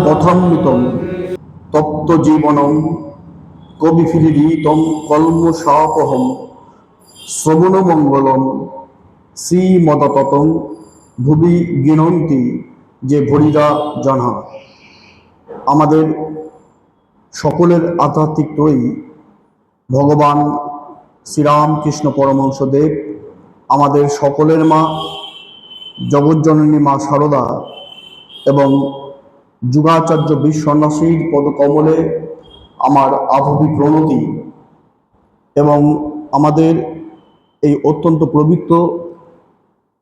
কথামৃতম তপ্ত জীবনম কবিফিরিতম কলমশাপহম শ্রবণমঙ্গলম শ্রীমদততং ভুবি গিনন্তি যে ভরিদা জনা। আমাদের সকলের আধ্যাত্মিক ত্রয়ী ভগবান শ্রীরামকৃষ্ণ পরমহংসদেব, আমাদের সকলের মা জগজ্জননী মা শারদা এবং যুগাচার্য বিশ্বন্যাসীর পদকমলে আমার আভবি প্রণতি এবং আমাদের এই অত্যন্ত পবিত্র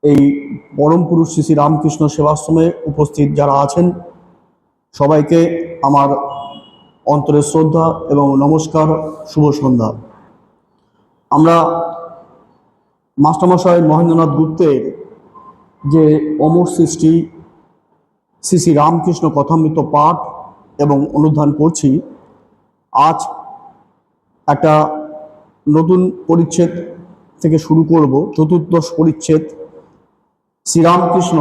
এই পরম পুরুষ শ্রী শ্রী রামকৃষ্ণ সেবাশ্রমে উপস্থিত যারা আছেন সবাইকে আমার অন্তরের শ্রদ্ধা এবং নমস্কার, শুভ সন্ধ্যা। আমরা মাস্টারমশাই মহেন্দ্রনাথ গুপ্তের যে অমর সৃষ্টি শ্রী শ্রী রামকৃষ্ণ কথামৃত পাঠ এবং অনুধান করছি। আজ একটা নতুন পরিচ্ছেদ থেকে শুরু করব, চতুর্দশ পরিচ্ছেদ, শ্রীরামকৃষ্ণ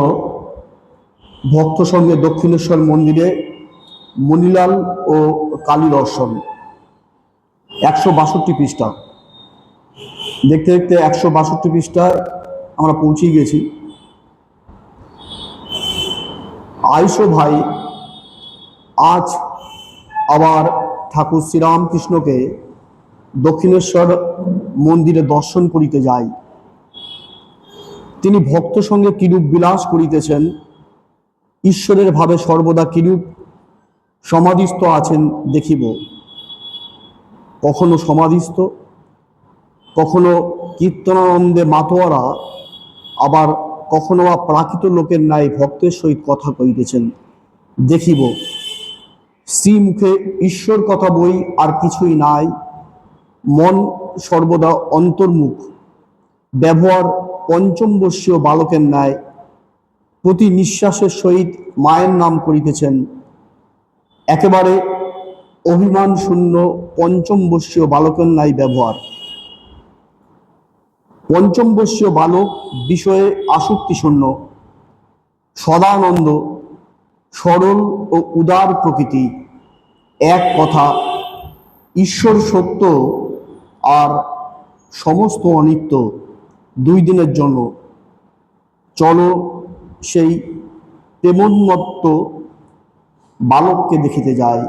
ভক্ত সঙ্গে দক্ষিণেশ্বর মন্দিরে মণিলাল ও কালী দর্শন, 162 পৃষ্ঠা। দেখতে দেখতে 162 পৃষ্ঠায় আমরা পৌঁছে গেছি। আইসো ভাই, আজ আবার ঠাকুর শ্রীরামকৃষ্ণকে দক্ষিণেশ্বর মন্দিরে দর্শন করিতে যাই। তিনি ভক্ত সঙ্গে কিরূপ বিলাস করিতেছেন, ঈশ্বরের ভাবে সর্বদা কিরূপ সমাধিস্থ আছেন দেখিব। কখনো সমাধিস্থ, কখনো কীর্তনানন্দে মাতোয়ারা, আবার কখনো বা প্রাকৃত লোকের ন্যায় ভক্তের সহিত কথা কইতেছেন দেখিব। শ্রীমুখে ঈশ্বর কথা বই আর কিছুই নাই, মন সর্বদা অন্তর্মুখ, ব্যবহার পঞ্চমবর্ষীয় বালকের ন্যায়, প্রতি নিঃশ্বাসের সহিত মায়ের নাম করিতেছেন, একেবারে অভিমান শূন্য পঞ্চমবর্ষীয় বালকের ন্যায় ব্যবহার। পঞ্চমবর্ষীয় বালক বিষয়ে আসক্তি শূন্য, সদানন্দ, সরল ও উদার প্রকৃতি, এক কথা, ঈশ্বর সত্য আর সমস্ত অনিত্য, 2 দিনের জন্য। চলো সেই প্রেমোন্মত্ত বালককে দেখিতে যায়।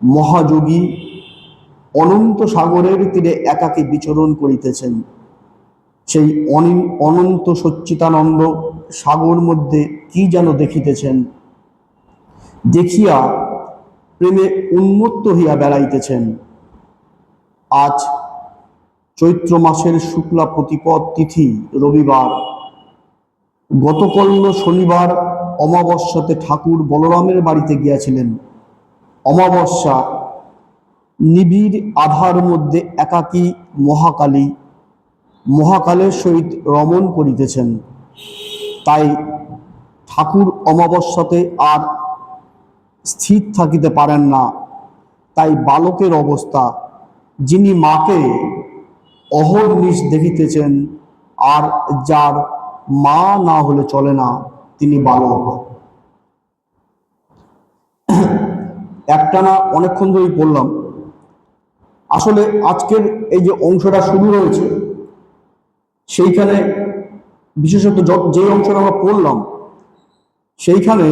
মহাযোগী অনন্ত সাগরের তীরে একাকী বিচরণ করিতেছেন। সেই অনন্ত সচ্চিতানন্দ সাগর মধ্যে কি যেন দেখিতেছেন, দেখিয়া প্রেমে উন্মত্ত হইয়া বেড়াইতেছেন। আজ চৈত্র মাসের শুক্লা প্রতিপদ তিথি, রবিবার। গতকাল শনিবার অমাবস্যাতে ঠাকুর বলরামের বাড়িতে গিয়াছিলেন। অমাবস্যা, নিবিড় আধার মধ্যে একাকী মহাকালী মহাকালের সহিত রমণ করিতেছেন। তাই ঠাকুর অমাবস্যাতে আর স্থির থাকিতে পারেন না। তাই বালকের অবস্থা, যিনি মাকে অহর্নিশ দেখিতেছেন আর যার মা না হলে চলে না, তিনি বালক। একটানা অনেকক্ষণ ধরেই পড়লাম। আসলে আজকের এই যে অংশটা শুরু হয়েছে, সেইখানে বিশেষত যে অংশটা আমরা পড়লাম, সেইখানে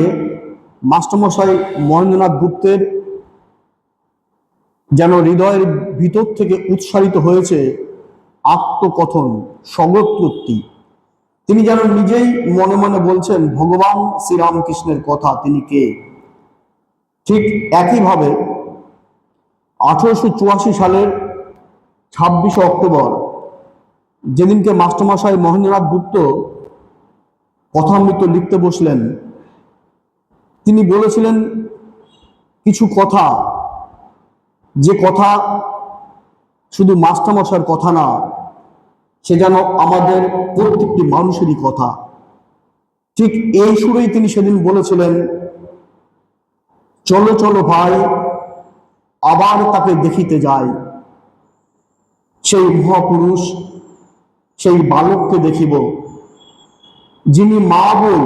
মাস্টারমশাই মহেন্দ্রনাথ গুপ্তের যেন হৃদয়ের ভিতর থেকে উৎসারিত হয়েছে আত্মকথন, স্বগতোক্তি। তিনি যেন নিজেই মনে মনে বলছেন ভগবান শ্রীরামকৃষ্ণের কথা, তিনি কে। ঠিক একইভাবে 1884 সালের 26 অক্টোবর, যেদিনকে মাস্টারমশাই মহেন্দ্রনাথ গুপ্ত কথামৃত লিখতে বসলেন, তিনি বলেছিলেন কিছু কথা, যে কথা শুধু মাস্টারমশাইয়ের কথা না, সে যেন আমাদের প্রত্যেকটি মানুষেরই কথা। ঠিক এই সুরেই তিনি সেদিন বলেছিলেন, চলো চলো ভাই, আবার তাকে দেখিতে যাই। সেই মহাপুরুষ, সেই বালককে দেখিব, যিনি মা বই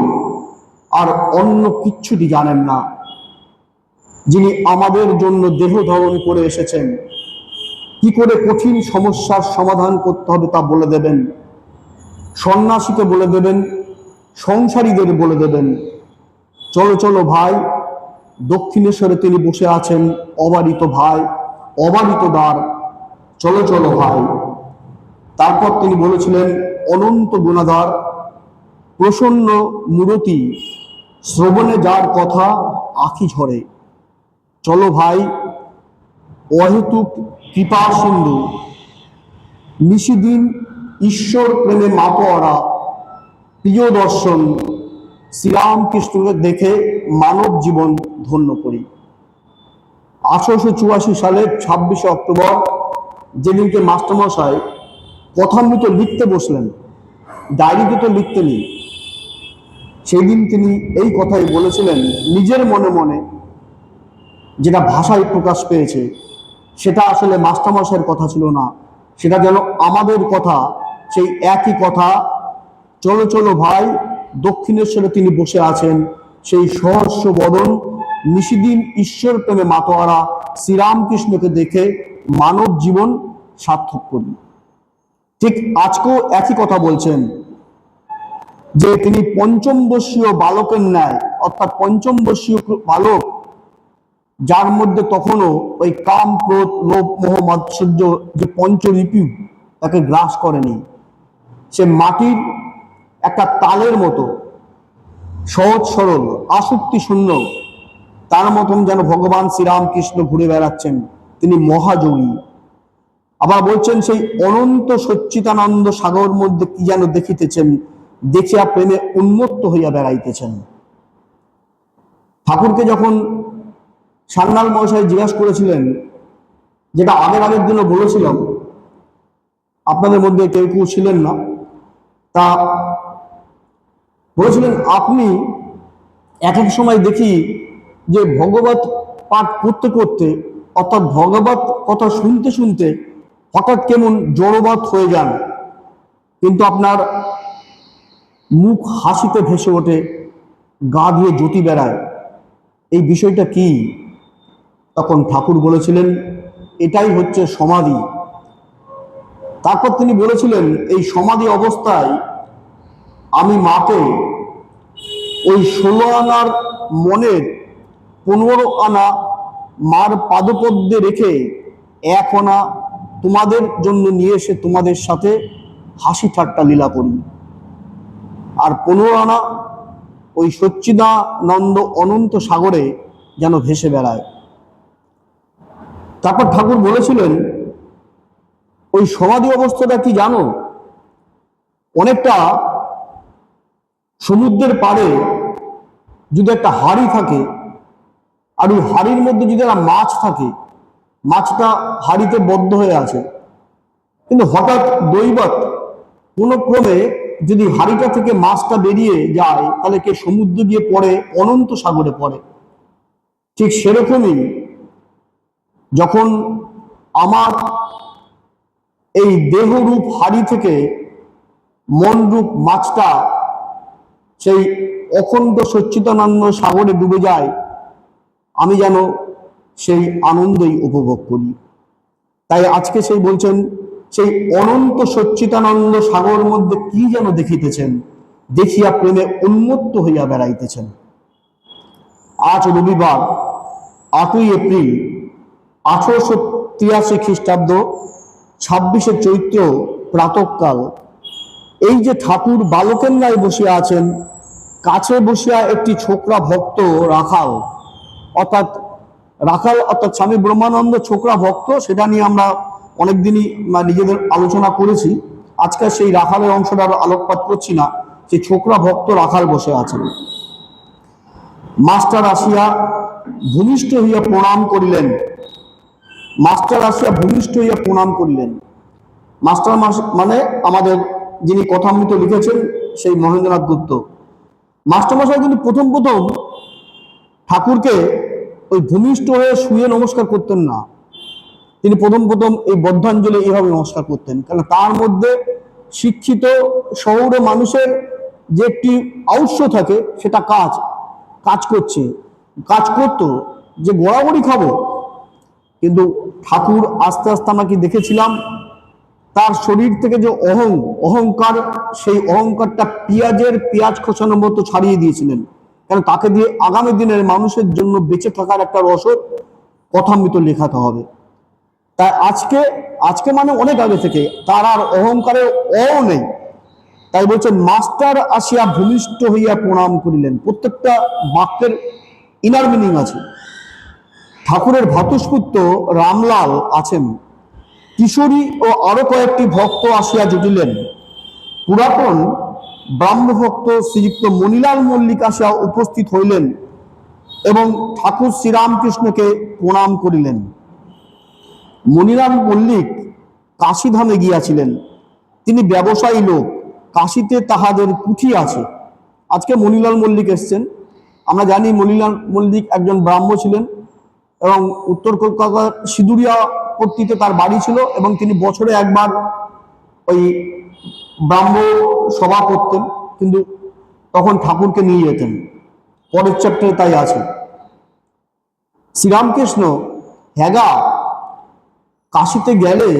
আর অন্য কিচ্ছুটি জানেন না। যিনি আমাদের জন্য দেহ ধারণ করে এসেছেন, কি করে কঠিন সমস্যার সমাধান করতে হবে তা বলে দেবেন। সন্ন্যাসীকে বলে দেবেন, সংসারীদের বলে দেবেন। চলো চলো ভাই, দক্ষিণেশ্বরে তিনি বসে আছেন, অবারিত ভাই, অবারিত দ্বার, চলো চলো ভাই। তারপর তিনি বলেছিলেন, অনন্ত গুণাধার, প্রসন্ন মূরতি, শ্রবণে যার কথা আঁখি ঝরে, চলো ভাই, অহেতুক কৃপা সিন্ধু, নিশিদিন ঈশ্বর প্রেমে মাতোয়ারা, প্রিয় দর্শন, শ্রীরামকৃষ্ণকে দেখে মানব জীবন ধন্য করি। 1884 সালের 26শে অক্টোবর, যেদিনকে মাস্টারমশাই কথামৃত লিখতে বসলেন, ডায়েরিতে তো লিখতে নেই, সেই দিন তিনি এই কথাই বলেছিলেন। নিজের মনে মনে যেটা ভাষায় প্রকাশ পেয়েছে, সেটা আসলে মাস্টারমশাইয়ের কথা ছিল না, সেটা যেন আমাদের কথা। সেই একই কথা, চলো চলো ভাই, দক্ষিণেশ্বরে তিনি বসে আছেন, সেই সহস্র বদন, নিশিদিন ঈশ্বর প্রেমে মাতোয়ারা, শ্রীরামকৃষ্ণকে দেখে মানব জীবন সার্থক করি। ঠিক আজকেও একই কথা বলছেন, যে তিনি পঞ্চম বর্ষীয় বালকের ন্যায়, অর্থাৎ পঞ্চম বর্ষীয় বালক, যার মধ্যে তখনও ওই কাম, ক্রোধ, লোভ, মোহ, মাৎসর্য যে পঞ্চরিপু তাকে গ্রাস করেনি, সে মাটির একটা তালের মতো সহজ সরল, আসক্তি শূন্য, তার মতন যেন ভগবান শ্রীরামকৃষ্ণ ঘুরে বেড়াচ্ছেন। তিনি মহাযোগী। আবার বলছেন, সেই অনন্ত সচ্চিদানন্দ সাগর মধ্যে কি যেন দেখিতেছেন, দেখিয়া প্রেমে উন্মত্ত হইয়া বেড়াইতেছেন। ঠাকুরকে যখন সান্যাল মহাশয় জিজ্ঞাসা করেছিলেন, যেটা আগের দিনও বলেছিলাম, আপনাদের মধ্যে কেউ কেউ ছিলেন না, তা বলেছিলেন, আপনি এক এক সময় দেখি যে ভগবত পাঠ করতে করতে, অর্থাৎ ভগবত কথা শুনতে শুনতে হঠাৎ কেমন জড়বৎ হয়ে যান, কিন্তু আপনার মুখ হাসিতে ভেসে ওঠে, গা দিয়ে জ্যোতি বেড়ায়, এই বিষয়টা কি? তখন ঠাকুর বলেছিলেন, এটাই হচ্ছে সমাধি। তারপর তিনি বলেছিলেন, এই সমাধি অবস্থায় আমি মাকে ওই 16 আনার মনের 15 আনা মার পাদপদ্মে রেখে 1 আনা তোমাদের জন্য নিয়ে এসে তোমাদের সাথে হাসি ঠাট্টা লীলা করি, আর 15 আনা ওই সচ্চিদানন্দ অনন্ত সাগরে যেন ভেসে বেড়ায়। তারপর ঠাকুর বলেছিলেন, ওই সমাধি অবস্থাটা কি জানো? অনেকটা সমুদ্রের পাড়ে যদি একটা হাড়ি থাকে, আর ওই হাড়ির মধ্যে যদি একটা মাছ থাকে, মাছটা হাড়িতে বদ্ধ হয়ে আছে, কিন্তু হঠাৎ দৈবত কোনো ক্রমে যদি হাড়িটা থেকে মাছটা বেরিয়ে যায়, তাহলে কে সমুদ্রে গিয়ে পড়ে, অনন্ত সাগরে পড়ে। ঠিক সেরকমই যখন আমার এই দেহরূপ হাড়ি থেকে মনরূপ মাছটা সেই অখণ্ড সচ্চিদানন্দ সাগরে ডুবে যায়, আমি যেন সেই আনন্দই উপভোগ করি। তাই আজকে সেই বলছেন, সেই অনন্ত সচ্চিদানন্দ সাগর মধ্যে কি যেন দেখিতেছেন, দেখিয়া প্রেমে উন্মত্ত হইয়া বেড়াইতেছেন। আজ রবিবার 8ই এপ্রিল 1883 খ্রিস্টাব্দ, 26শে চৈত্র প্রাতঃকাল, এই যে ঠাকুর বালকের ন্যায় বসিয়া আছেন, কাছে বসিয়া একটি ছোকরা ভক্ত রাখাল, অর্থাৎ স্বামী ব্রহ্মানন্দ ছোকরা ভক্ত, সেটা নিয়ে আমরা অনেকদিনই নিজেদের আলোচনা করেছি। আজকে সেই রাখালের অংশটা আলোকপাত করছি না। সেই ছোকরা ভক্ত রাখাল বসে আছেন। মাস্টার আসিয়া ভূমিষ্ঠ হইয়া প্রণাম করিলেন। মাস্টার আসিয়া ভূমিষ্ঠ হইয়া প্রণাম করিলেন। মাস্টার মানে আমাদের যিনি কথামৃত লিখেছেন, সেই মহেন্দ্রনাথ গুপ্ত। মাস্টারমশাই কিন্তু প্রথম ঠাকুরকে ওই ভূমিষ্ঠ হয়ে শুয়ে নমস্কার করতেন না। তিনি প্রথম এই বদ্ধাঞ্জলি এইভাবে নমস্কার করতেন, কারণ তার মধ্যে শিক্ষিত শহুরে মানুষের যে একটি আউস্য থাকে, সেটা কাজ করতো, যে গড়াগড়ি খাবো। কিন্তু ঠাকুর আস্তে আস্তে আমরা কি দেখেছিলাম, তার শরীর থেকে যে অহংকার, সেই অহংকারটা পেঁয়াজ খোঁচানোর মতো ছাড়িয়ে দিয়েছিলেন। কারণ তাকে দিয়ে আগামী দিনের মানুষের জন্য বেঁচে থাকার একটা রসদ কথামৃত লেখাতে হবে। তাই আজকে আজকে মানে অনেক আগে থেকে তার আর অহংকারের নেই। তাই বলছেন, মাস্টার আসিয়া ভূমিষ্ঠ হইয়া প্রণাম করিলেন। প্রত্যেকটা বাক্যের ইনার মিনিং আছে। ঠাকুরের ভ্রাতুষ্পুত্র রামলাল আছেন, কিশোরী ও আরো কয়েকটি ভক্ত আসিয়া জুটিলেন। পুরাতন ব্রাহ্মভক্ত শ্রীযুক্ত মণিলাল মল্লিক আসিয়া উপস্থিত হইলেন এবং ঠাকুর শ্রীরামকৃষ্ণকে প্রণাম করিলেন। মণিলাল মল্লিক কাশীধামে গিয়াছিলেন। তিনি ব্যবসায়ী লোক, কাশীতে তাহাদের পুঁথি আছে। আজকে মণিলাল মল্লিক এসছেন। আমরা জানি মণিলাল মল্লিক একজন ব্রাহ্ম ছিলেন এবং উত্তর কলকাতার সিঁদুরিয়া পট্টিতে তার বাড়ি ছিল, এবং তিনি বছরে একবার ওই ব্রাহ্ম সভা করতেন, কিন্তু তখন ঠাকুরকে নিয়ে যেতেন। পরের চ্যাপ্টারে তাই আছে। শ্রীরামকৃষ্ণ হ্যাগা কাশীতে গেলে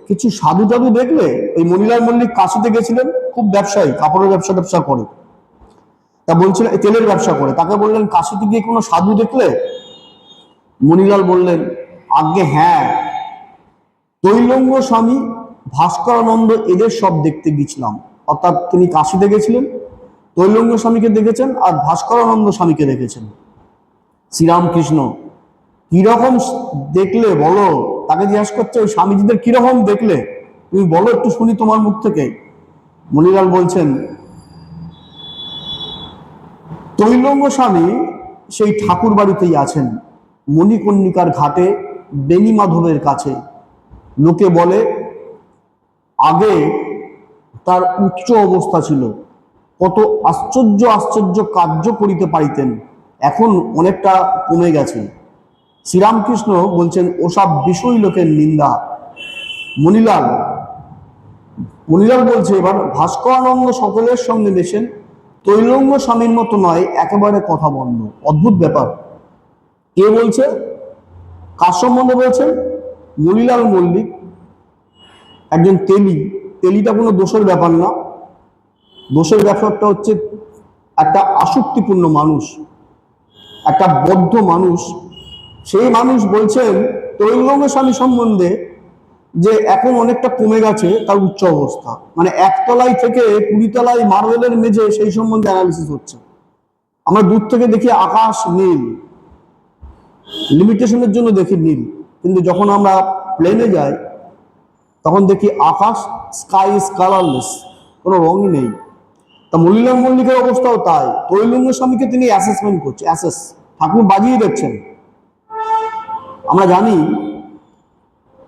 কিছু সাধু টাধু দেখলে, ওই মণিলাল মল্লিক কাশীতে গেছিলেন, খুব ব্যবসায়ী, কাপড়ের ব্যবসা করে, তা বলছিলেন তেলের ব্যবসা করে। তাকে বললেন, কাশীতে গিয়ে কোনো সাধু দেখলে? মণিলাল বললেন, আজ্ঞে হ্যাঁ, তৈলঙ্গ স্বামী, ভাস্করানন্দ এদের সব দেখতে গেছিলাম। অর্থাৎ তিনি কাশীতে গেছিলেন, তৈলঙ্গ স্বামীকে দেখেছেন আর ভাস্করানন্দ স্বামীকে দেখেছেন। শ্রীরামকৃষ্ণ, কিরকম দেখলে বলো? তাকে জিজ্ঞাসা করছে, ওই স্বামীজিদের কিরকম দেখলে তুমি বলো, একটু শুনি তোমার মুখ থেকে। মণিলাল বলছেন, তৈলঙ্গ স্বামী সেই ঠাকুর বাড়িতেই আছেন, মণিকর্ণিকার ঘাটে বেণী মাধবের কাছে। লোকে বলে আগে তার উচ্চ অবস্থা ছিল, কত আশ্চর্য আশ্চর্য কার্য করিতে পারিতেন, এখন অনেকটা কমে গেছে। শ্রীরামকৃষ্ণ বলছেন, ওসব বিষয় লোকের নিন্দা। মণিলাল বলছে, এবার ভাস্করানন্দ সকলের সঙ্গে মেশেন, তৈলঙ্গ স্বামীর মতো নয়, একেবারে কথা বন্ধ। অদ্ভুত ব্যাপার। কে বলছে? কার সম্বন্ধে বলছেন? মণিলাল মল্লিক একজন তেলিটা কোনো দোষের ব্যাপার না। দোষের ব্যাপারটা হচ্ছে একটা আসক্তিপূর্ণ মানুষ, একটা বদ্ধ মানুষ। সেই মানুষ বলছেন তৈলঙ্গ স্বামী সম্বন্ধে যে এখন অনেকটা কমে গেছে তার উচ্চ অবস্থা, মানে একতলায় থেকে 20 তলায় মার্বেলের মেঝে, সেই সম্বন্ধে অ্যানালিসিস হচ্ছে। আমরা দূর থেকে দেখি আকাশ নীল, লিমিটেশনের জন্য দেখি নীল, কিন্তু যখন আমরা প্লেনে যাই তখন দেখি আকাশ, স্কাই ইজ কালারলেস, কোনো রঙই নেই। তা মণিলাল মল্লিকের অবস্থাও তাই। তৈলঙ্গ স্বামীকে তিনি অ্যাসেসমেন্ট করছে, ঠাকুর বাজিয়ে দেখছেন। আমরা জানি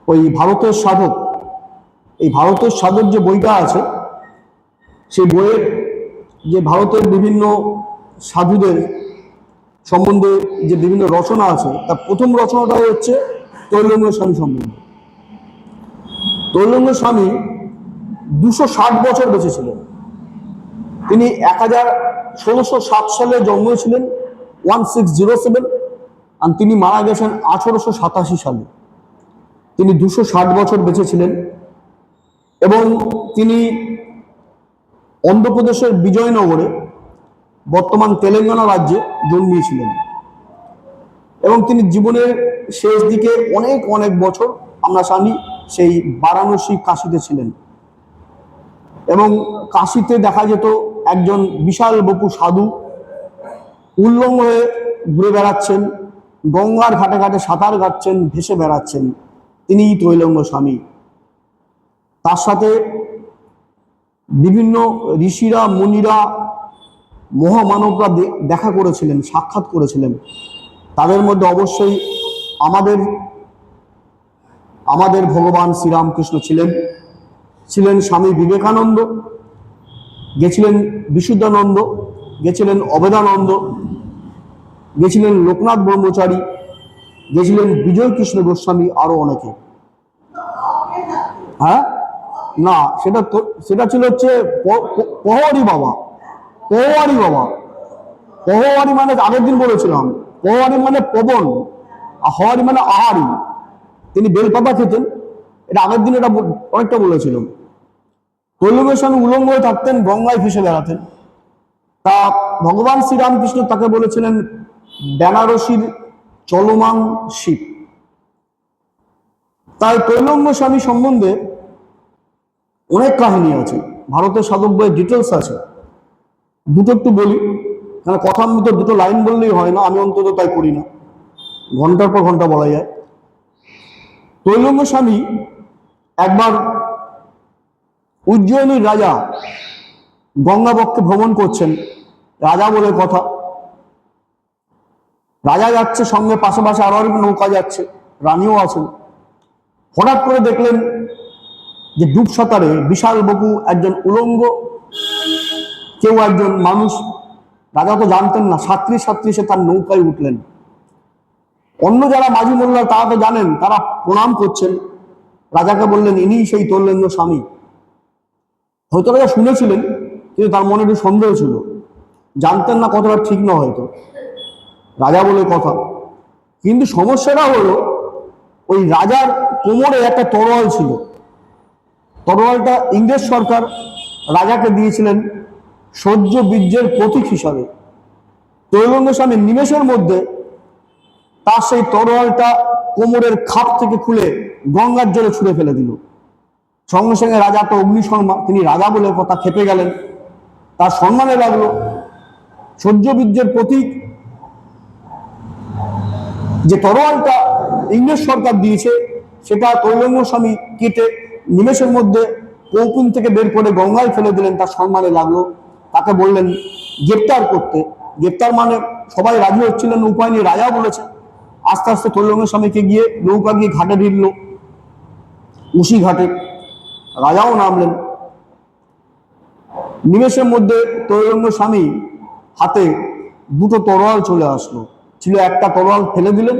ওই ভারতের সাধক, এই ভারতের সাধক যে বইটা আছে, সেই বইয়ের যে ভারতের বিভিন্ন সাধুদের সম্বন্ধে যে বিভিন্ন রচনা আছে, তার প্রথম রচনাটা হচ্ছে তৈলঙ্গ স্বামী সম্বন্ধে। তৈলঙ্গ স্বামী 260 বছর বেঁচে ছিলেন। তিনি 1607 সালে জন্মেছিলেন, 1607, আর তিনি মারা গেছেন 1887 সালে। তিনি 260 বছর বেঁচে ছিলেন এবং তিনি অন্ধ্রপ্রদেশের বিজয়নগরে, বর্তমান তেলেঙ্গানা রাজ্যে জন্মিয়েছিলেন এবং তিনি জীবনের শেষ দিকে অনেক অনেক বছর আমরা জানি সেই বারাণসী, কাশীতে ছিলেন। এবং কাশীতে দেখা যেত একজন বিশাল বপু সাধু উল্লঙ্গ হয়ে ঘুরে বেড়াচ্ছেন, গঙ্গার ঘাটে ঘাটে সাঁতার কাটছেন, ভেসে বেড়াচ্ছেন, তিনিই তৈলঙ্গ স্বামী। তার সাথে বিভিন্ন ঋষিরা, মুনিরা, মহামানবরা দেখা করেছিলেন, সাক্ষাৎ করেছিলেন। তাদের মধ্যে অবশ্যই আমাদের ভগবান শ্রীরামকৃষ্ণ ছিলেন স্বামী বিবেকানন্দ, গেছিলেন বিশুদ্ধানন্দ, গেছিলেন অবেদানন্দ, গেছিলেন লোকনাথ ব্রহ্মচারী, গেছিলেন বিজয় কৃষ্ণ গোস্বামী, আরো অনেকে। হ্যাঁ, না, সেটা ছিল হচ্ছে পহওয়ারি বাবা। পহওয়ারি মানে আগের দিন বলেছিলাম, পওয়ারি মানে পবন, আহারি মানে আহারি। তিনি বেলপাতা খেতেন, এটা আগের দিন এটা অনেকটা বলেছিলাম। তৈলঙ্গের স্বামী উলঙ্গ হয়ে থাকতেন, গঙ্গায় ভেসে বেড়াতেন। তা ভগবান শ্রীরামকৃষ্ণ তাকে বলেছিলেন বেনারসির চলমান শিব। তাই তৈলঙ্গ স্বামী সম্বন্ধে অনেক কাহিনী আছে, ভারতের সাধক বইয়ের ডিটেলস আছে। দুটো একটু বলি, কারণ কথার মধ্যে দুটো লাইন বললেই হয় না, আমি অন্তত তাই করি না, ঘন্টার পর ঘন্টা বলা যায়। তৈলঙ্গ স্বামী একবার উজ্জয়িনীর রাজা গঙ্গাবক্ষে ভ্রমণ করছেন, রাজা বলে কথা। রাজা যাচ্ছে, সঙ্গে পাশে পাশে আরো অনেক নৌকা যাচ্ছে, রানীও আছেন। হঠাৎ করে দেখলেন যে ডুব সাঁতারে বিশাল বপু একজন উলঙ্গ কেউ একজন মানুষ, রাজা তো জানতেন না, সাঁতরি সাঁতরি সে তার নৌকায় উঠলেন। অন্য যারা মাঝি মোল্লা তারা তো জানেন, তারা প্রণাম করছেন, রাজাকে বললেন ইনি সেই তৈলঙ্গ স্বামী। হয়তো রাজা শুনেছিলেন, কিন্তু তার মনে একটু সন্দেহ ছিল, জানতেন না কতটা ঠিক না হয়তো, রাজা বলে কথা। কিন্তু সমস্যাটা হলো ওই রাজার কোমরে একটা তরোয়াল ছিল। তরোয়ালটা ইংরেজ সরকার রাজাকে দিয়েছিলেন সহ্য বীর্যের প্রতীক হিসাবে। তৈলঙ্গ স্বামী নিমেষের মধ্যে তার সেই তরোয়ালটা কোমরের খাপ থেকে খুলে গঙ্গার জলে ছুঁড়ে ফেলে দিল। সঙ্গে সঙ্গে রাজা তো অগ্নিশর্মা, তিনি রাজা বলে কথা খেপে গেলেন, তার সম্মানে লাগলো। সহ্য বীর্যের প্রতীক যে তরোয়ালটা ইংরেজ সরকার দিয়েছে, সেটা তৈলঙ্গ স্বামী কেটে নিমেষের মধ্যে কৌকুন থেকে বের করে গঙ্গায় ফেলে দিলেন, তার সম্মানে লাগলো। তাকে বললেন গ্রেপ্তার করতে। গ্রেপ্তার মানে সবাই রাজি হচ্ছিলেন, উপায় নেই, রাজা বলেছে। আস্তে আস্তে তৈলঙ্গ স্বামীকে গিয়ে নৌকা গিয়ে ঘাটে ভিড়ল, উশি ঘাটে। রাজাও নামলেন। নিমেষের মধ্যে তৈলঙ্গ স্বামী হাতে দুটো তরোয়াল চলে আসলো। ছিল একটা তরোয়াল, ফেলে দিলেন।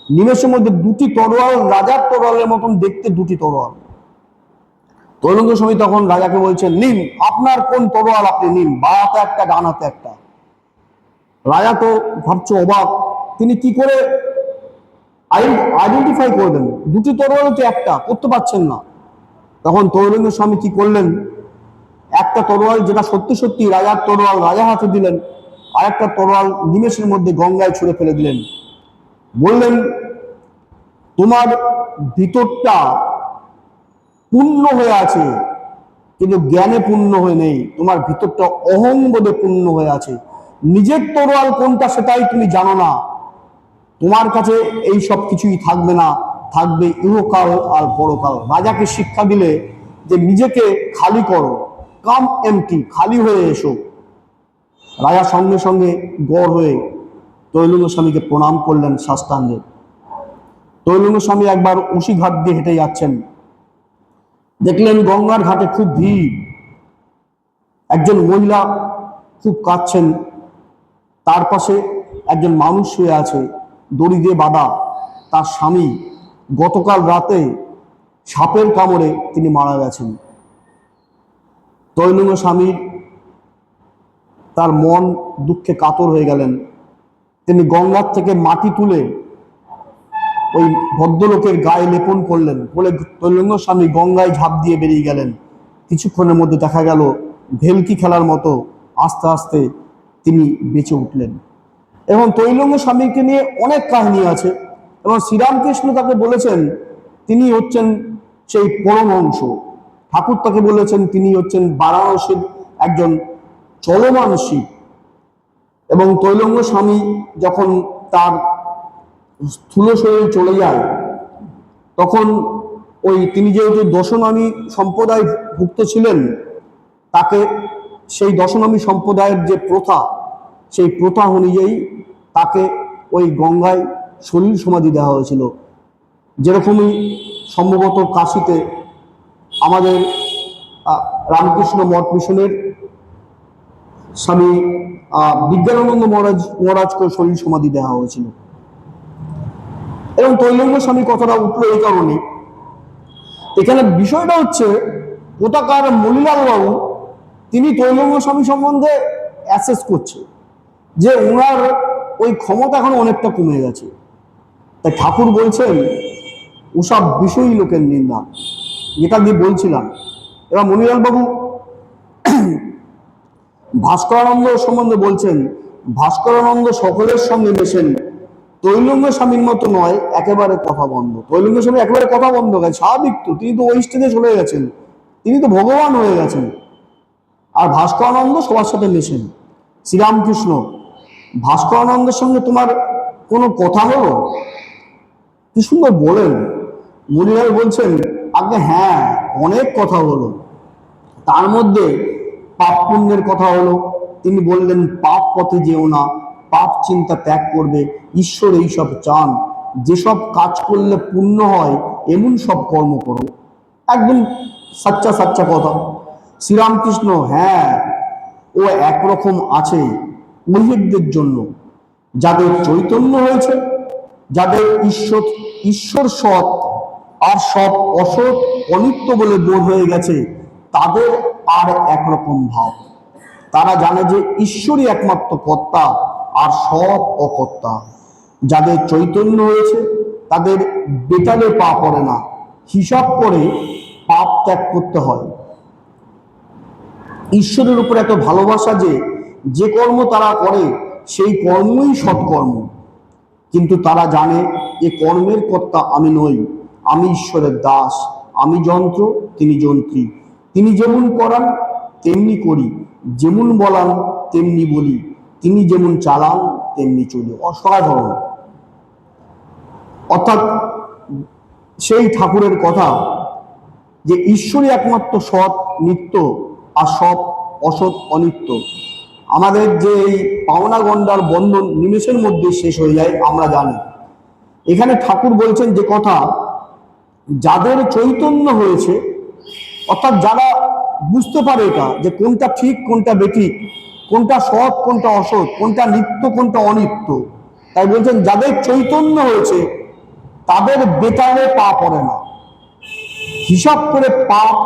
নিমেষের মধ্যে দুটি তরোয়াল, রাজার তরোয়ালের মতন দেখতে দুটি তরোয়াল। তৈলঙ্গ স্বামী তখন রাজাকে বলছেন নিন, আপনার কোন তরোয়াল আপনি নিন, বাঁ হাতে একটা ডান হাতে একটা। রাজা তো ভাবছে অবাক, তিনি কি করে আইডেন্টিফাই করবেন, দুটি তরোয়াল তো একটা করতে পারছেন না। তখন তৈলঙ্গ স্বামী কি করলেন, একটা তরোয়াল যেটা সত্যি সত্যি রাজার তরোয়াল রাজা হাতে দিলেন, আর একটা তরোয়াল নিমেষের মধ্যে গঙ্গায় ছুঁড়ে ফেলে দিলেন। বললেন তোমার ভিতরটা পূর্ণ হয়ে আছে, কিন্তু জ্ঞানে পূর্ণ হয়ে নেই। তোমার ভিতরটা অহংবোধে পূর্ণ হয়ে আছে। নিজের তরোয়াল কোনটা সেটাই তুমি জানো না। তোমার কাছে এই সব কিছুই থাকবে না, থাকবে ইহকাল আর পরকাল। রাজাকে শিক্ষা দিলে যে নিজেকে খালি করো, কাম এমটি, খালি হয়ে এসো। রাজা সঙ্গে সঙ্গে গড় হয়ে তৈলঙ্গ স্বামীকে প্রণাম করলেন সাষ্টাঙ্গে। তৈলঙ্গ স্বামী একবার উশি ঘাট দিয়ে হেঁটে যাচ্ছেন, দেখলেন গঙ্গার ঘাটে খুব ভিড়। একজন মহিলা খুব কাঁদছেন, তার পাশে একজন মানুষ শুয়ে আছে দড়ি দিয়ে বাঁধা। তার স্বামী গতকাল রাতে সাপের কামড়ে তিনি মারা গেছেন। তৈলঙ্গ স্বামীর তার মন দুঃখে কাতর হয়ে গেলেন। তিনি গঙ্গার থেকে মাটি তুলে ওই ভদ্রলোকের গায়ে লেপন করলেন, বলে তৈলঙ্গ স্বামী গঙ্গায় ঝাঁপ দিয়ে বেরিয়ে গেলেন। কিছুক্ষণের মধ্যে দেখা গেল ভেলকি খেলার মতো আস্তে আস্তে তিনি বেঁচে উঠলেন। এবং তৈলঙ্গ স্বামীকে নিয়ে অনেক কাহিনী আছে, এবং শ্রীরামকৃষ্ণ তাকে বলেছেন তিনি হচ্ছেন সেই পরমহংস। ঠাকুর তাকে বলেছেন তিনি হচ্ছেন বারাণসীর একজন চলমান শিব। এবং তৈলঙ্গ স্বামী যখন তার স্থূল শরীর চলে যায়, তখন ওই তিনি যেহেতু দশনামী সম্প্রদায় ভুক্ত ছিলেন, তাকে সেই দশনামী সম্প্রদায়ের যে প্রথা, সেই প্রথা অনুযায়ী তাকে ওই গঙ্গায় সলিল সমাধি দেওয়া হয়েছিল। যেরকমই সম্ভবত কাশীতে আমাদের রামকৃষ্ণ মঠ মিশনের স্বামী বিজ্ঞানানন্দ মহারাজকে সলিল সমাধি দেওয়া হয়েছিল। এবং তৈলঙ্গ স্বামী কথাটা উঠলো এই কারণে, এখানে বিষয়টা হচ্ছে কোথাকার মণিলাল বাবু তিনি তৈলঙ্গ স্বামী সম্বন্ধে অ্যাসেস করছে যে ওনার ওই ক্ষমতা এখন অনেকটা কমে গেছে। তাই ঠাকুর বলছেন ওসব বিষয়ী লোকের নিন্দা, যেটা দিয়ে বলছিলাম। এবার মনিলাল বাবু ভাস্করানন্দ সম্বন্ধে বলছেন, ভাস্করানন্দ সকলের সঙ্গে মেশেন, তৈলঙ্গ স্বামীর মতো নয়, একেবারে কথা বন্ধ। তৈলঙ্গ স্বামী একেবারে কথা বন্ধ গেছে, স্বাভাবিক তো, তিনি তো ওই স্টেজে চলে গেছেন, তিনি তো ভগবান হয়ে গেছেন। আর ভাস্করানন্দ সবার সাথে মেশেন। শ্রীরামকৃষ্ণ, ভাস্করানন্দের সঙ্গে তোমার কোনো কথা হলো? কি সুন্দর বলেন। মনিলাল বলছেন আগে হ্যাঁ, অনেক কথা হলো, তার মধ্যে পাপ পুণ্যের কথা হলো। তিনি বললেন পাপ পথে যেও না, পাপ চিন্তা ত্যাগ করবে, ঈশ্বর এইসব চান, যেসব কাজ করলে পুণ্য হয় এমন সব কর্ম করো। একদম সাচ্চা সাচ্চা কথা। শ্রীরামকৃষ্ণ, হ্যাঁ ও একরকম আছে ঐহিকদের জন্য, যাদের চৈতন্য হয়েছে, যাদের ঈশ্বর ঈশ্বর সৎ আর সব অসৎ অনিত্য বলে বোধ হয়ে গেছে, তাদের আর একরকম ভাব। তারা জানে যে ঈশ্বরই একমাত্র কর্তা আর সব অকর্তা। যাদের চৈতন্য হয়েছে তাদের বেতালে পা পড়ে না, হিসাব করে পাপ ত্যাগ করতে হয়। ঈশ্বরের উপর এত ভালোবাসা যে যে কর্ম তারা করে সেই কর্মই সৎকর্ম। কিন্তু তারা জানে এ কর্মের কর্তা আমি নই, আমি ঈশ্বরের দাস, আমি যন্ত্র, তিনি যন্ত্রী। তিনি যেমন করান তেমনি করি, যেমন বলান তেমনি বলি, তিনি যেমন চালান তেমনি চলি। অসাধারণ। অর্থাৎ সেই ঠাকুরের কথা যে ঈশ্বরই একমাত্র সৎ নিত্য আর সৎ অসৎ অনিত্য। আমাদের যে এই পাওনা গন্ডার বন্ধন নিমেষের মধ্যে শেষ হয়ে যায় আমরা জানি। এখানে ঠাকুর বলছেন যে কথা, যাদের চৈতন্য হয়েছে, অর্থাৎ যারা বুঝতে পারে এটা যে কোনটা ঠিক কোনটা বেঠিক, কোনটা সৎ কোনটা অসৎ, কোনটা নিত্য কোনটা অনিত্য, তাই বলছেন যাদের চৈতন্য হয়েছে তাদের বেতালে পা পড়ে না, হিসাব করে পাপ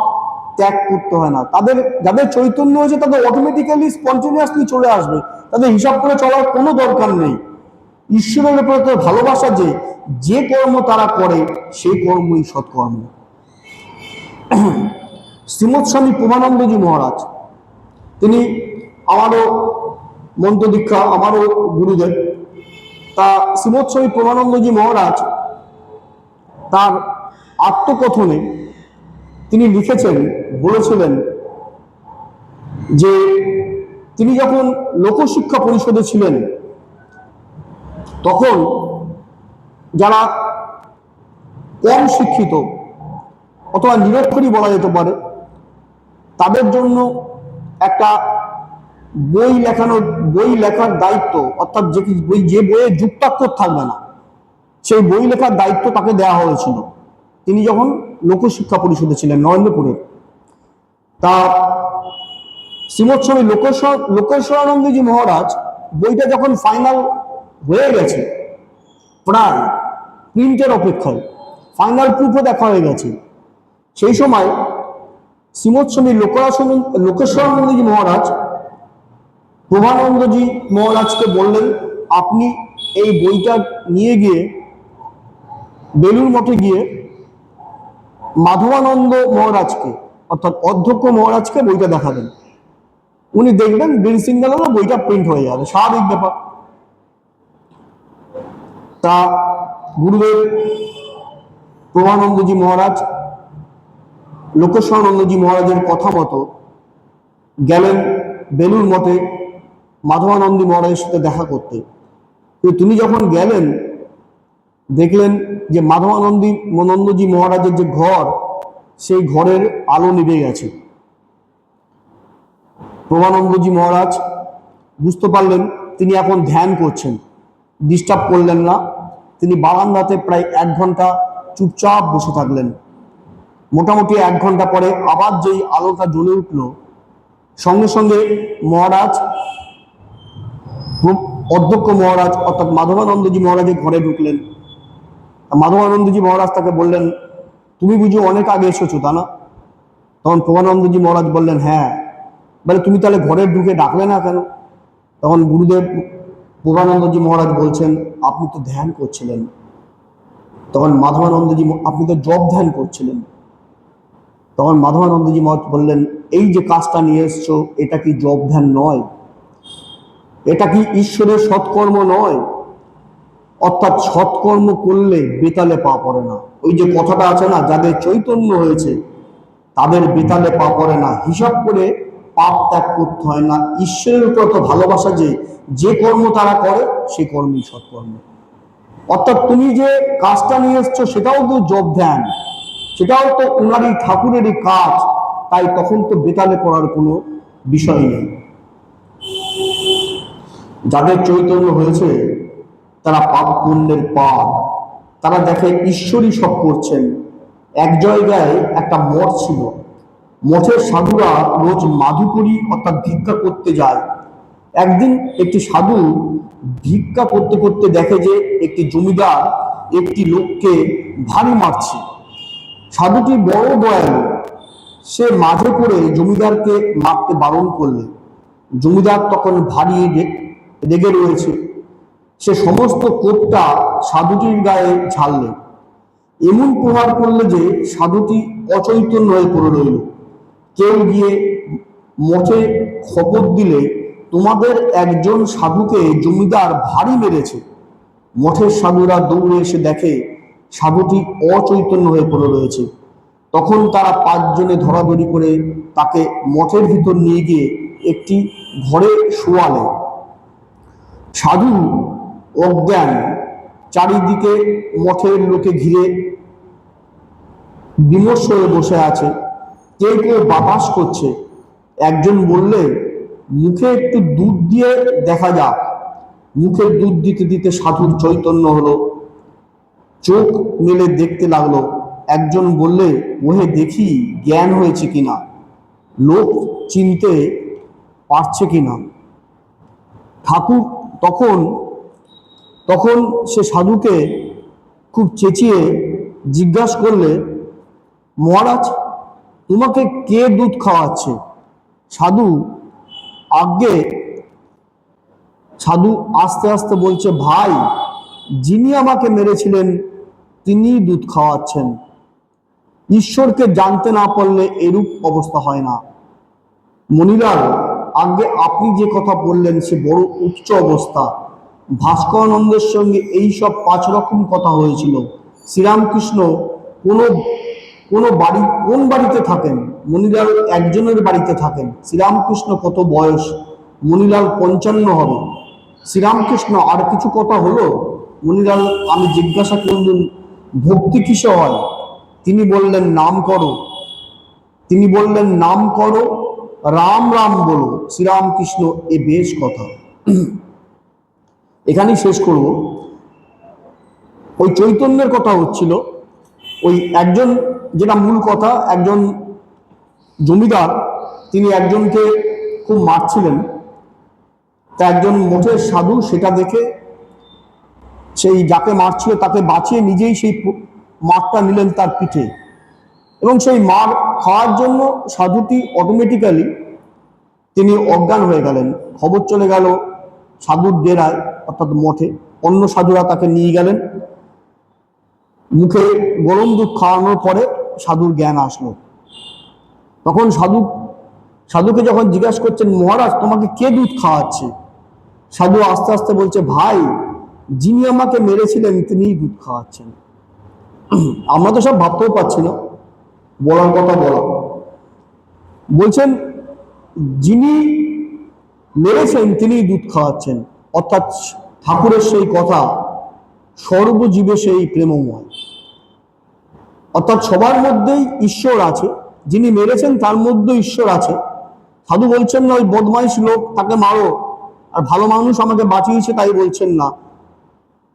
ত্যাগ করতে হয় না। তাদের যাদের চৈতন্য হয়েছে তাদের অটোমেটিক্যালি স্পন্টেনিয়াসলি চলে আসবে, তাদের হিসাব করে চলার কোনো দরকার নেই। ঈশ্বরের উপরে তো ভালোবাসা যে যে কর্ম তারা করে সেই কর্মই সৎকর্ম। শ্রীমৎ স্বামী প্রমানন্দজি মহারাজ, তিনি আমারও মন্ত্র দীক্ষা, আমারও গুরুদেব। তা শ্রীমৎ স্বামী প্রমানন্দজি মহারাজ তার আত্মকথনে তিনি লিখেছেন, বলেছিলেন যে তিনি যখন লোকশিক্ষা পরিষদে ছিলেন তখন যারা কম শিক্ষিত অথবা নিরক্ষরই বলা যেতে পারে, তাদের জন্য একটা বই লেখার দায়িত্ব, অর্থাৎ যে বইয়ে যুক্তাক্ষর থাকবে না সেই বই লেখার দায়িত্ব তাকে দেওয়া হয়েছিল তিনি যখন লোকশিক্ষা পরিষদে ছিলেন নরেন্দ্রপুরে। তা শ্রীমৎ স্বামী লোকেশ্বরানন্দজি মহারাজ বইটা যখন ফাইনাল হয়ে গেছে, প্রায় প্রিন্টের অপেক্ষায়, ফাইনাল প্রুফও দেখা হয়ে গেছে, সেই সময় শ্রীমৎ স্বামী লোকেশ্বরানন্দজি মহারাজ প্রভানন্দজি মহারাজকে বললেন, আপনি এই বইটা নিয়ে গিয়ে বেলুর মঠে গিয়ে মাধবানন্দ মহারাজকে, অর্থাৎ অধ্যক্ষ মহারাজকে বইটা দেখাবেন। উনি দেখবেন গ্রিন সিগন্যাল হলো, বইটা প্রিন্ট হয়ে যাবে, স্বাভাবিক ব্যাপার। তা গুরুদেব প্রভানন্দজি মহারাজ লোকেশ্বরানন্দজি মহারাজের কথা মতো গেলেন বেলুর মঠে মাধবানন্দী মহারাজের সাথে দেখা করতে। তিনি যখন গেলেন দেখলেন যে মাধবানন্দজি মহারাজের যে ঘর, সেই ঘরের আলো নিভে গেছে। প্রভানন্দজি মহারাজ বুঝতে পারলেন তিনি এখন ধ্যান করছেন, ডিস্টার্ব করলেন না। তিনি বারান্দাতে প্রায় 1 ঘন্টা চুপচাপ বসে থাকলেন। মোটামুটি 1 ঘন্টা পরে আবার যেই আলোটা জ্বলে উঠল, সঙ্গে সঙ্গে মহারাজ, অধ্যক্ষ মহারাজ অর্থাৎ মাধবানন্দজি মহারাজের ঘরে ঢুকলেন। মাধবানন্দজি মহারাজ তাকে বললেন, তুমি বুঝি অনেক আগে এসেছো তা না? তখন প্রভানন্দজি মহারাজ বললেন, হ্যাঁ। বলে তুমি তাহলে ঘরে ঢুকে ডাকলে না কেন? তখন গুরুদেব পূর্বানন্দজি মহারাজ বলছেন, আপনি তো ধ্যান করছিলেন। তখন মাধবানন্দজি, আপনি তো জপ ধ্যান করছিলেন। তখন মাধবানন্দজি মহারাজ বললেন, এই যে কাজটা নিয়ে এসছো, এটা কি জপ ধ্যান নয়? এটা কি ঈশ্বরের সৎকর্ম নয়? অর্থাৎ সৎকর্ম করলে বেতালে পা পড়ে না। ওই যে কথাটা আছে না, যাদের চৈতন্য হয়েছে তাদের বেতালে পা পড়ে না। হিসাব করে পাপ ত্যাগ করতে হয় না। ঈশ্বরের উপর তো ভালোবাসা যে কর্ম তারা করে সে কর্মই সৎকর্ম। অর্থাৎ তুমি যে কাজটা নিয়ে এসছো সেটাও তো জপ ধ্যান, সেটাও তো ওনারই ঠাকুরেরই কাজ। তাই তখন তো বেতালে পড়ার কোনো বিষয় নেই। যাদের চৈতন্য হয়েছে তারা পাপ পুণ্যের পার, তারা দেখে ঈশ্বরই সব করছেন। এক জায়গায় একটা মঠ ছিল, মঠের সাধুরা রোজ মাধুকরী অর্থাৎ ভিক্ষা করতে যায়। একদিন একটি সাধু ভিক্ষা করতে করতে দেখে যে একটি জমিদার একটি লোককে ভারী মারছে। সাধুটি বড় দয়ালু, সে মাঝে করে জমিদারকে মারতে বারণ করলে। জমিদার তখন ভারী রেগে রয়েছে, সে সমস্ত কোপটা সাধুটির গায়ে ঝাড়লে, এমন প্রহার করলে যে সাধুটি অচৈতন্য হয়ে পড়ে রইল। কেউ গিয়ে মঠে খবর দিলে, তোমাদের একজন সাধুকে জমিদার ভারী মেরেছে। মঠের সাধুরা দৌড়ে এসে দেখে সাধুটি অচৈতন্য হয়ে পড়ে রয়েছে। তখন তারা 5 জনে ধরাধরি করে তাকে মঠের ভিতর নিয়ে গিয়ে একটি ঘরে শোয়ালে। সাধু অজ্ঞান, চারিদিকে মঠের লোকে ঘিরে বিমর্ষ হয়ে বসে আছে। কেউ কেউ বাতাস করছে। একজন বললে, মুখে একটু দুধ দিয়ে দেখা যাক। মুখে দুধ দিতে দিতে সাধুর চৈতন্য হলো, চোখ মেলে দেখতে লাগলো। একজন বললে, ওহে দেখি জ্ঞান হয়েছে কিনা, লোক চিনতে পারছে কিনা। ঠাকুর তখন তখন সে সাধুকে খুব চেঁচিয়ে জিজ্ঞাসা করলে, মহারাজ তোমাকে কে দুধ খাওয়াচ্ছে? সাধু আজ্ঞে সাধু আস্তে আস্তে বলছে, ভাই, যিনি আমাকে মেরেছিলেন তিনি দুধ খাওয়াচ্ছেন। ঈশ্বরকে জানতে না পারলে এরূপ অবস্থা হয় না। মনিলাল, আগে আপনি যে কথা বললেন সে বড় উচ্চ অবস্থা। ভাস্করানন্দের সঙ্গে এই সব 5 রকম কথা হয়েছিল। শ্রীরামকৃষ্ণ কোনো কোন বাড়িতে থাকেন? মনিলাল একজনের বাড়িতে থাকেন। শ্রীরামকৃষ্ণ কত বয়স? মনিলাল 55 হবে। শ্রীরামকৃষ্ণ, আর কিছু কথা হলো? মনিলাল, আমি জিজ্ঞাসা করলুম, ভক্তি কিসে হয়? তিনি বললেন, নাম করো। তিনি বললেন, নাম করো, রাম রাম বলো। শ্রীরামকৃষ্ণ, এ বেশ কথা। এখানেই শেষ করব। ওই চৈতন্যের কথা হচ্ছিল। ওই একজন, যেটা মূল কথা, একজন জমিদার তিনি একজনকে খুব মারছিলেন। তা একজন মঠের সাধু সেটা দেখে সেই যাকে মারছিল তাকে বাঁচিয়ে নিজেই সেই মারটা নিলেন তার পিঠে, এবং সেই মার খাওয়ার জন্য সাধুটি অটোমেটিক্যালি তিনি অজ্ঞান হয়ে গেলেন। খবর চলে গেল সাধুর ডেরায় অর্থাৎ মঠে। অন্য সাধুরা তাকে নিয়ে গেলেন। মুখে গরম দুধ খাওয়ানোর পরে সাধুর জ্ঞান আসলো। তখন সাধুকে যখন জিজ্ঞাসা করছেন, মহারাজ তোমাকে কে দুধ খাওয়াচ্ছে? সাধু আস্তে আস্তে বলছে, ভাই, যিনি আমাকে মেরেছিলেন তিনিই দুধ খাওয়াচ্ছেন। আমরা তো সব ভাবতেও পারছি না, বলার কথা বলা। বলছেন, যিনি মেরেছেন তিনিই দুধ খাওয়াচ্ছেন। অর্থাৎ ঠাকুরের সেই কথা, সর্বজীবে সেই প্রেমময়। অর্থাৎ সবার মধ্যেই ঈশ্বর আছে। যিনি মেরেছেন তার মধ্যে ঈশ্বর আছে। সাধু বলছেন না ওই বদমাইশ লোক তাকে মারো, আর ভালো মানুষ আমাকে বাঁচিয়েছে তাই বলছেন না।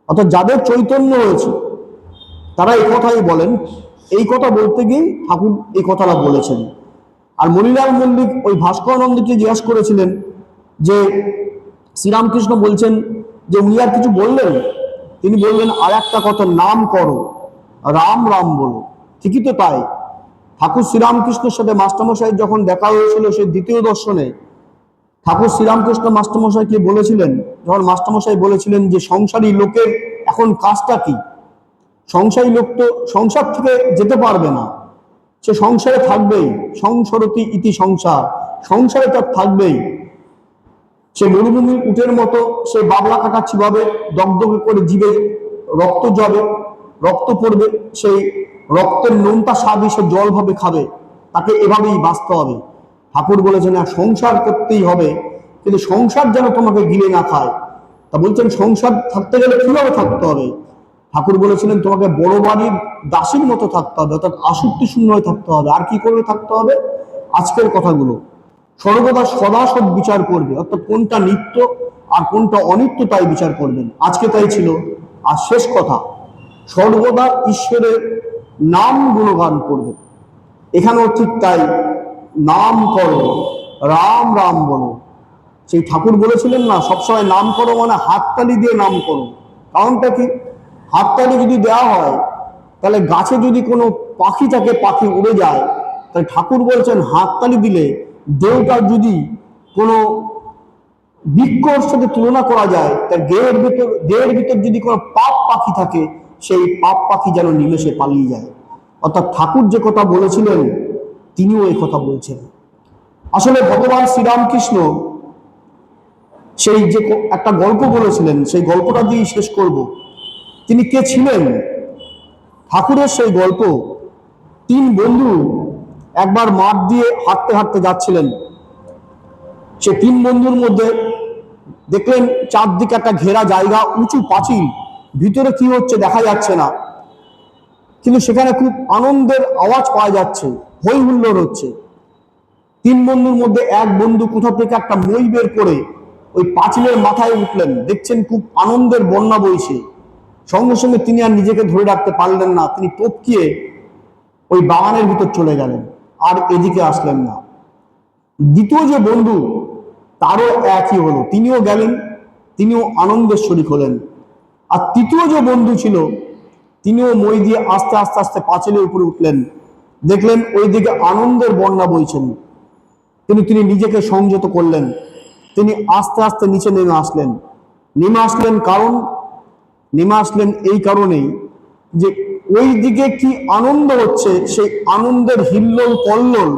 অর্থাৎ যাদের চৈতন্য হয়েছে তারা এই কথাই বলেন। এই কথা বলতে গিয়েই ঠাকুর এই কথাটা বলেছেন। আর মণিলাল মল্লিক ওই ভাস্করানন্দকে জিজ্ঞাসা করেছিলেন যে শ্রীরামকৃষ্ণ বলছেন যে উনি আর কিছু বললেন? তিনি বললেন, আর একটা কথা, নাম করো, রাম রাম বলো। ঠিকই তো তাই। ঠাকুর শ্রীরামকৃষ্ণের সাথে মাস্টারমশাইয়ের যখন দেখা হয়েছিল সেই দ্বিতীয় দর্শনে, ঠাকুর শ্রীরামকৃষ্ণ মাস্টারমশাইকে বলেছিলেন, যখন মাস্টারমশাই বলেছিলেন যে সংসারী লোকের এখন কাজটা কি, সংসারী লোক তো সংসার থেকে যেতে পারবে না, সে সংসারে থাকবেই, সংসরতি ইতি সংসার, সংসারে তার থাকবেই। সে মরুভূমির উটের মতো সে বাবলা কাটাচ্ছি ভাবে দগদগে করে জিভে রক্ত যাবে, রক্ত পড়বে, সেই রক্তের নোনতা স্বাদই সে জল ভাবে খাবে, তাকে এভাবেই বাঁচতে হবে। ঠাকুর বলেছেন না, সংসার করতেই হবে, কিন্তু সংসার যেন তোমাকে গিলে না খায়। তা বলছেন সংসার থাকতে গেলে কিভাবে থাকতে হবে? ঠাকুর বলেছিলেন তোমাকে বড় বাড়ির দাসীর মতো থাকতে হবে, অর্থাৎ আসক্তি শূন্য হয়ে থাকতে হবে। আর কি করে থাকতে হবে? আজকের কথাগুলো সর্বদা সদাসৎ বিচার করবে, অর্থাৎ কোনটা নিত্য আর কোনটা অনিত্য তাই বিচার করবেন। আজকে তাই ছিল। আর শেষ কথা, সর্বদা ঈশ্বরের নাম গুণগান করবে। এখানেও ঠিক তাই, নাম করো, রাম রাম বলো। সেই ঠাকুর বলেছিলেন না, সবসময় নাম করো মানে হাততালি দিয়ে নাম করো। কারণটা কি? হাততালি যদি দেওয়া হয়, তাহলে গাছে যদি কোনো পাখি থাকে, পাখি উড়ে যায়, তাহলে ঠাকুর বলছেন হাততালি দিলে দেহটা যদি কোনো বৃক্ষর সাথে তুলনা করা যায়, তার দেহের ভিতর যদি কোনো পাপ পাখি থাকে, সেই পাপ পাখি যেন নিমেষে পালিয়ে যায়। অর্থাৎ ঠাকুর যে কথা বলেছিলেন, তিনিও এই কথা বলছেন। আসলে ভগবান শ্রীরামকৃষ্ণ সেই যে একটা গল্প বলেছিলেন, সেই গল্পটা দিয়ে শেষ করব। তিনি কে ছিলেন? ঠাকুরের সেই গল্প, তিন বন্ধু একবার মাঠ দিয়ে হাঁটতে হাঁটতে যাচ্ছিলেন। সে তিন বন্ধুর মধ্যে দেখলেন চারদিকে একটা ঘেরা জায়গা, উঁচু পাঁচিল, ভিতরে কি হচ্ছে দেখা যাচ্ছে না, কিন্তু সেখানে খুব আনন্দের আওয়াজ পাওয়া যাচ্ছে, হই হুল্লোড় হচ্ছে। তিন বন্ধুর মধ্যে এক বন্ধু কোথা থেকে একটা মই বের করে ওই পাঁচিলের মাথায় উঠলেন, দেখছেন খুব আনন্দের বন্যা বইছে। সঙ্গে সঙ্গে তিনি আর নিজেকে ধরে রাখতে পারলেন না, তিনি টপকিয়ে ওই বাগানের ভিতর চলে গেলেন, আর এদিকে আসলেন না। দ্বিতীয় যে বন্ধু, তারও একই হলো, তিনিও গেলেন, তিনিও আনন্দের শরীক হলেন। আর তৃতীয় যে বন্ধু ছিল, তিনিও মই দিয়ে আস্তে আস্তে আস্তে পাঁচিলের উপরে উঠলেন, দেখলেন ওইদিকে আনন্দের বন্যা বইছেন, কিন্তু তিনি নিজেকে সংযত করলেন। তিনি আস্তে আস্তে নিচে নেমে আসলেন। নেমে আসলেন এই কারণেই যে ওই দিকে কি আনন্দ হচ্ছে, সেই আনন্দের হিল্লোল কল্লোল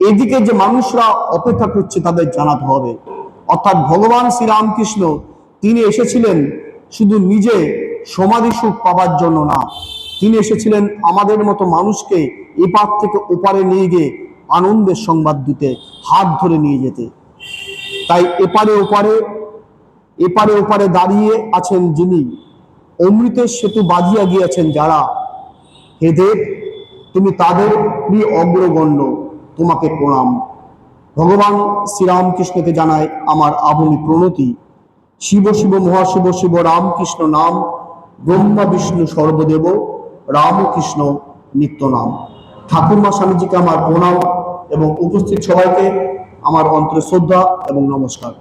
এদিকে যে মানুষরা অপেক্ষা করছে তাদের জানাতে হবে। অর্থাৎ ভগবান শ্রীরামকৃষ্ণ তিনি এসেছিলেন শুধু নিজে সমাধি সুখ পাবার জন্য না, তিনি এসেছিলেন আমাদের মতো মানুষকে এপার থেকে ওপারে নিয়ে গিয়ে আনন্দের সংবাদ দিতে, হাত ধরে নিয়ে যেতে। তাই এপারে ওপারে দাঁড়িয়ে আছেন যিনি, অমৃতের সেতু বাজিয়া গিয়েছেন যারা, হে দেব তুমি তাদেরই অগ্রগণ্য, তোমাকে প্রণাম। ভগবান শ্রীরামকৃষ্ণকে জানায় আমার আবনী প্রণতি। শিব শিব মহাশিব শিব রামকৃষ্ণ নাম, ব্রহ্মা বিষ্ণু সর্বদেব, রামকৃষ্ণ নিত্য নাম। ঠাকুরমা স্বামীজিকে আমার প্রণাম এবং উপস্থিত সবাইকে আমার অন্তরে শ্রদ্ধা এবং নমস্কার।